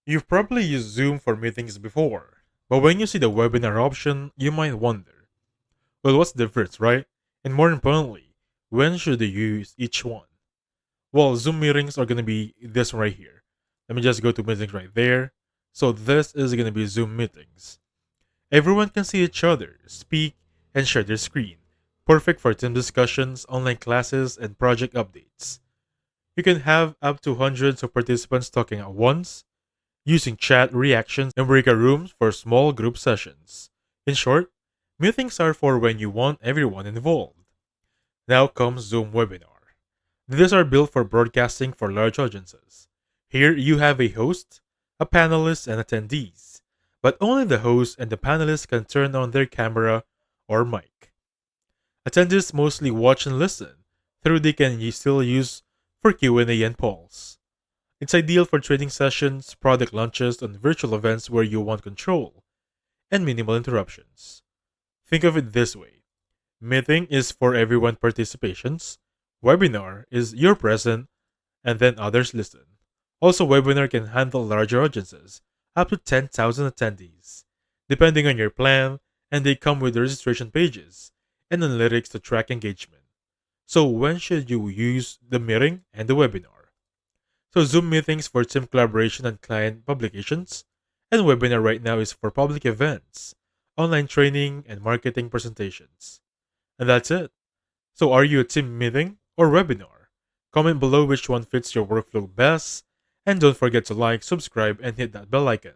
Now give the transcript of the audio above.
You've probably used Zoom for meetings before, but when you see the webinar option, you might wonder, well, what's the difference, right? And more importantly, when should you use each one? Well, Zoom meetings are going to be this one right here. Let me just go to meetings right there. So this is going to be Zoom meetings. Everyone can see each other, speak, and share their screen. Perfect for team discussions, online classes, and project updates. You can have up to hundreds of participants talking at once, using chat reactions and breakout rooms for small group sessions. In short, meetings are for when you want everyone involved. Now comes Zoom Webinar. These are built for broadcasting for large audiences. Here you have a host, a panelist, and attendees, but only the host and the panelist can turn on their camera or mic. Attendees mostly watch and listen, through they can still use for Q&A and polls. It's ideal for training sessions, product launches, and virtual events where you want control and minimal interruptions. Think of it this way. Meeting is for everyone participations. Webinar is you're present and then others listen. Also, webinar can handle larger audiences, up to 10,000 attendees, depending on your plan, and they come with registration pages and analytics to track engagement. So when should you use the meeting and the webinar? So Zoom meetings for team collaboration and client publications, and webinar right now is for public events, online training, and marketing presentations. And that's it. So are you a team meeting or webinar? Comment below which one fits your workflow best, and don't forget to like, subscribe, and hit that bell icon.